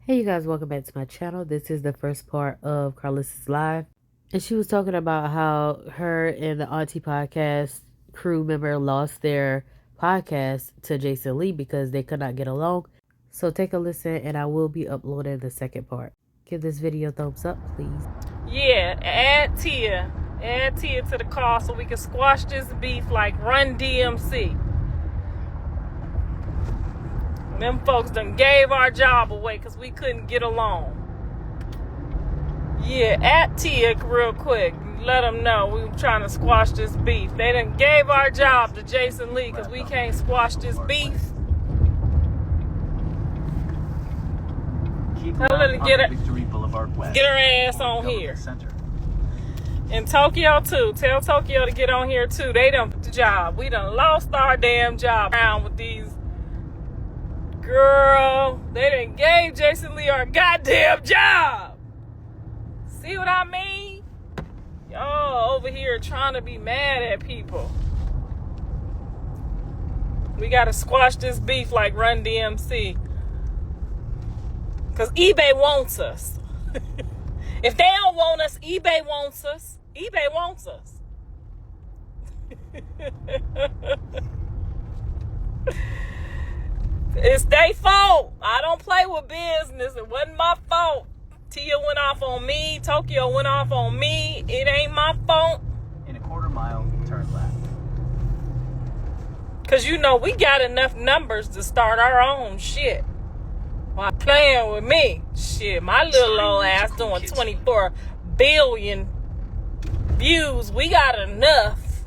Hey you guys, welcome back to my channel. This is the first part of Karlissa's live. And she was talking about how her and the Auntie Podcast crew member lost their podcast to Jason Lee because they could not get along. So take a listen and I will be uploading the second part. Give this video a thumbs up, please. Yeah, add Tia to the call so we can squash this beef like Run DMC. Them folks done gave our job away because we couldn't get along. Yeah, add Tia real quick. Let them know we were trying to squash this beef. They done gave our job to Jason Lee because we can't squash this beef. Tell her to get her ass on here. And Tokyo too. Tell Tokyo to get on here too. They done put the job. We done lost our damn job around with these. Girl, they done gave Jason Lee our goddamn job. See what I mean? Y'all over here trying to be mad at people. We gotta squash this beef like Run DMC. Because eBay wants us. If they don't want us, eBay wants us. eBay wants us. It's their fault. I don't play with business. It wasn't my fault. Tia went off on me. Tokyo went off on me. It ain't my fault. In a quarter mile, turn left. Because, you know, we got enough numbers to start our own shit. While playing with me. Shit, my little old ass doing 24 billion views. We got enough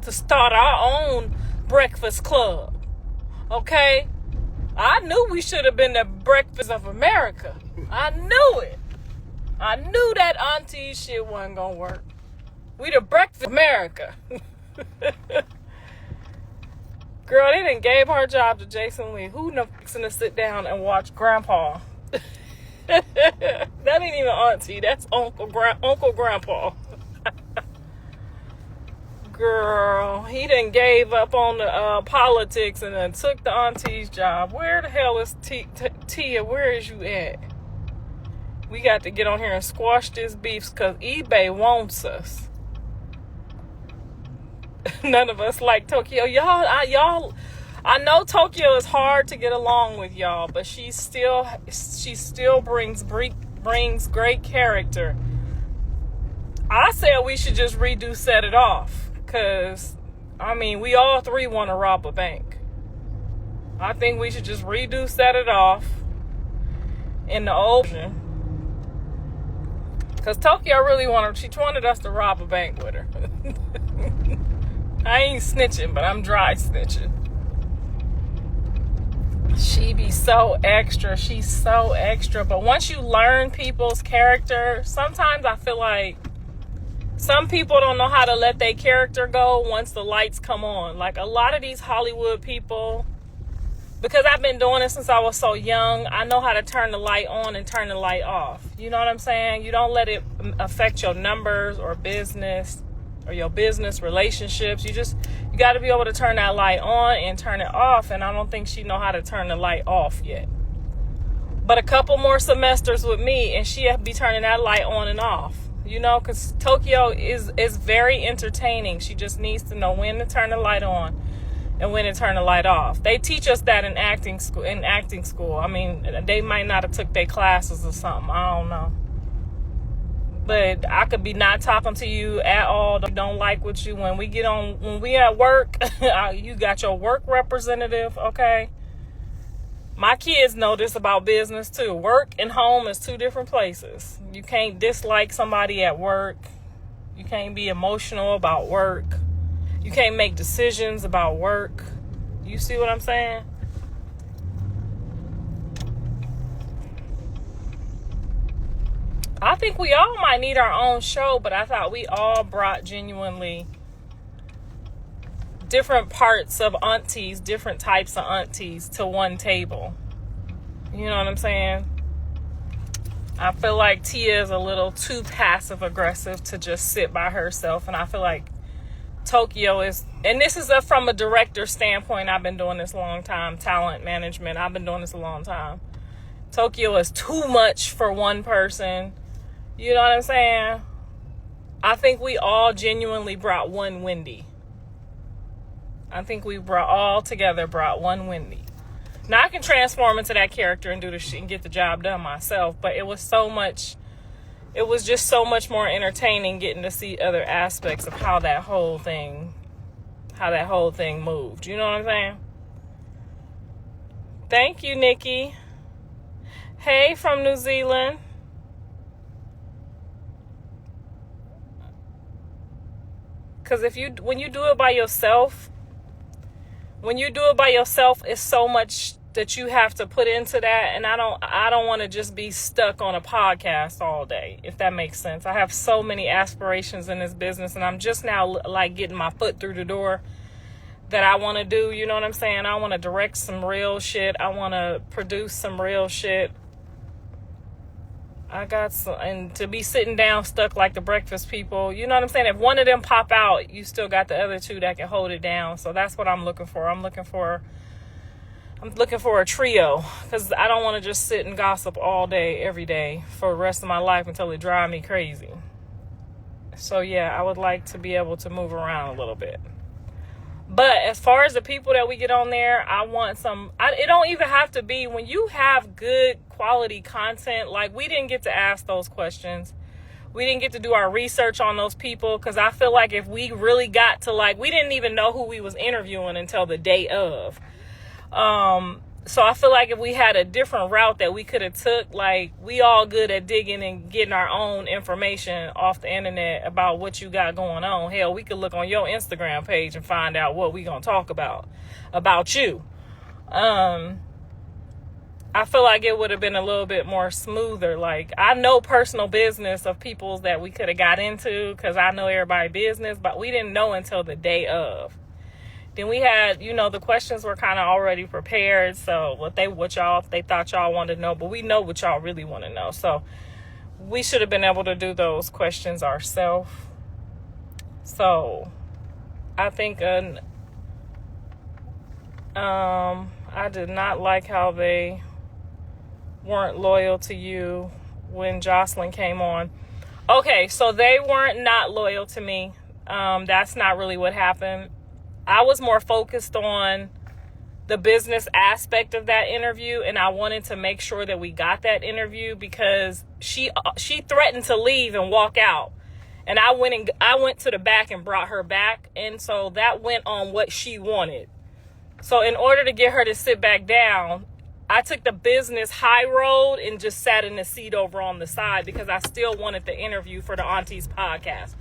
to start our own breakfast club. Okay? I knew we should have been the breakfast of America. I knew it. I knew that auntie shit wasn't gonna work. We the breakfast of America. Girl, they done gave her job to Jason Lee. Who fixing to sit down and watch Grandpa? That ain't even auntie. That's Uncle Grandpa. Girl, he done gave up on the politics and then took the auntie's job. Where the hell is Tia? Where is you at? We got to get on here and squash this beef because eBay wants us. None of us like Tokyo. I know Tokyo is hard to get along with, y'all, but she still brings great character. I said we should just redo Set It Off. Because, I mean, we all three want to rob a bank. I think we should just redo Set It Off in the ocean. Because Tokyo really wanted us to rob a bank with her. I ain't snitching, but I'm dry snitching. She be so extra. She's so extra. But once you learn people's character, sometimes I feel like some people don't know how to let their character go once the lights come on. Like a lot of these Hollywood people, because I've been doing it since I was so young, I know how to turn the light on and turn the light off. You know what I'm saying? You don't let it affect your numbers or business or your business relationships. You got to be able to turn that light on and turn it off. And I don't think she know how to turn the light off yet. But a couple more semesters with me and she'll be turning that light on and off. You know, because Tokyo is very entertaining. She just needs to know when to turn the light on and when to turn the light off. They teach us that in acting school. I mean, they might not have took their classes or something. I don't know. But I could be not talking to you at all. Don't like what you when we at work. You got your work representative, okay? My kids know this about business too. Work and home is two different places. You can't dislike somebody at work. You can't be emotional about work. You can't make decisions about work. You see what I'm saying? I think we all might need our own show, but I thought we all brought genuinely different parts of aunties, different types of aunties to one table. You know what I'm saying? I feel like Tia is a little too passive aggressive to just sit by herself. And I feel like Tokyo is, and this is from a director standpoint. I've been doing this a long time, talent management. I've been doing this a long time. Tokyo is too much for one person. You know what I'm saying? I think we all genuinely brought one Wendy. I think we all together brought one Wendy. Now I can transform into that character and do the shit and get the job done myself, but it was just so much more entertaining getting to see other aspects of how that whole thing moved. You know what I'm saying? Thank you, Nikki. Hey, from New Zealand. Because when you do it by yourself, it's so much that you have to put into that. And I don't want to just be stuck on a podcast all day, if that makes sense. I have so many aspirations in this business, and I'm just now like getting my foot through the door that I want to do. You know what I'm saying? I want to direct some real shit. I want to produce some real shit. I got some, and to be sitting down stuck like the breakfast people, you know what I'm saying? If one of them pop out, you still got the other two that can hold it down. So that's what I'm looking for. I'm looking for a trio, because I don't want to just sit and gossip all day, every day for the rest of my life until it drives me crazy. So yeah, I would like to be able to move around a little bit. But as far as the people that we get on there, I want it don't even have to be, when you have good quality content, like we didn't get to ask those questions. We didn't get to do our research on those people, because I feel like if we really got to we didn't even know who we was interviewing until the day of. So I feel like if we had a different route that we could have took, we all good at digging and getting our own information off the internet about what you got going on. Hell, we could look on your Instagram page and find out what we gonna talk about you. I feel like it would have been a little bit more smoother. I know personal business of people's that we could have got into, because I know everybody's business, but we didn't know until the day of. Then we had, the questions were kind of already prepared. So they thought y'all wanted to know, but we know what y'all really want to know. So we should have been able to do those questions ourselves. So I think, I did not like how they weren't loyal to you when Jocelyn came on. Okay, so they weren't not loyal to me. That's not really what happened. I was more focused on the business aspect of that interview, and I wanted to make sure that we got that interview, because she threatened to leave and walk out, and I went to the back and brought her back, and so that went on what she wanted. So in order to get her to sit back down, I took the business high road and just sat in the seat over on the side, because I still wanted the interview for the Auntie Podcast.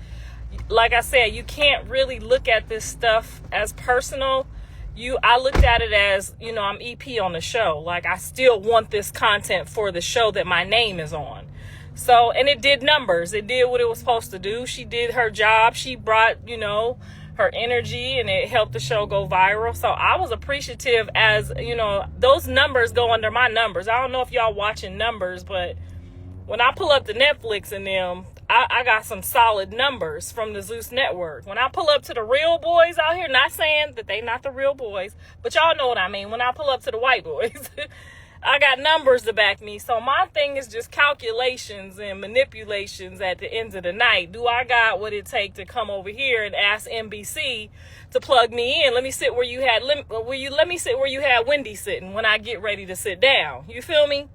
Like I said, you can't really look at this stuff as personal. I looked at it as, I'm EP on the show. I still want this content for the show that my name is on. So, and it did numbers. It did what it was supposed to do. She did her job. She brought, her energy, and it helped the show go viral. So I was appreciative, as, those numbers go under my numbers. I don't know if y'all watching numbers, but when I pull up the Netflix and them, I got some solid numbers from the Zeus Network. When I pull up to the real boys out here, not saying that they not the real boys, but y'all know what I mean. When I pull up to the white boys, I got numbers to back me. So my thing is just calculations and manipulations at the end of the night. Do I got what it takes to come over here and ask NBC to plug me in? Let me sit where you had Wendy sitting when I get ready to sit down. You feel me?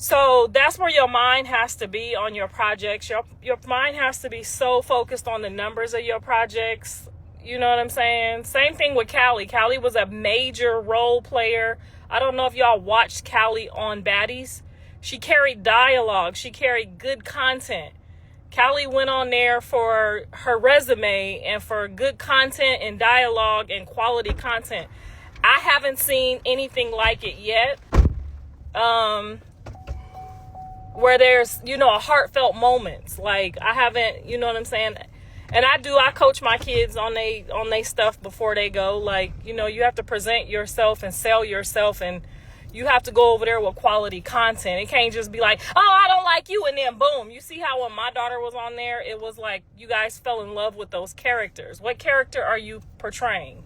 So that's where your mind has to be on your projects. Your mind has to be so focused on the numbers of your projects. You know what I'm saying? Same thing with Callie. Callie was a major role player. I don't know if y'all watched Callie on Baddies. She carried dialogue. She carried good content. Callie went on there for her resume and for good content and dialogue and quality content. I haven't seen anything like it yet. Where there's, a heartfelt moments. I haven't, you know what I'm saying? And I coach my kids on they stuff before they go. You have to present yourself and sell yourself, and you have to go over there with quality content. It can't just be like, oh, I don't like you, and then boom. You see how when my daughter was on there, it was like you guys fell in love with those characters. What character are you portraying?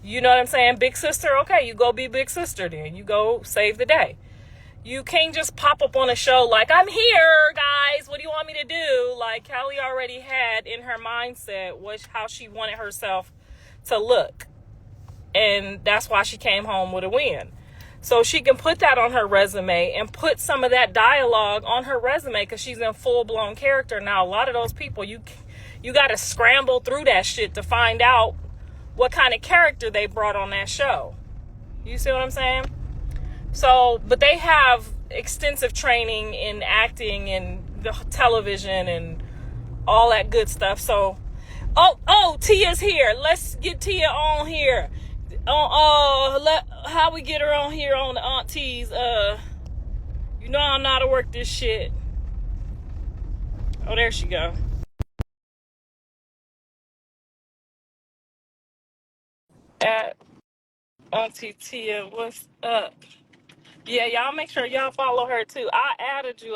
You know what I'm saying? Big sister? Okay, you go be big sister then. You go save the day. You can't just pop up on a show like, I'm here, guys. What do you want me to do? Like, Callie already had in her mindset how she wanted herself to look. And that's why she came home with a win. So she can put that on her resume and put some of that dialogue on her resume because she's in full-blown character. Now, a lot of those people, you got to scramble through that shit to find out what kind of character they brought on that show. You see what I'm saying? So, but they have extensive training in acting and the television and all that good stuff. So, oh, Tia's here. Let's get Tia on here. How we get her on here on the aunties? You know I know how to work this shit. Oh, there she go. At Auntie Tia, what's up? Yeah, y'all make sure y'all follow her too. I added you.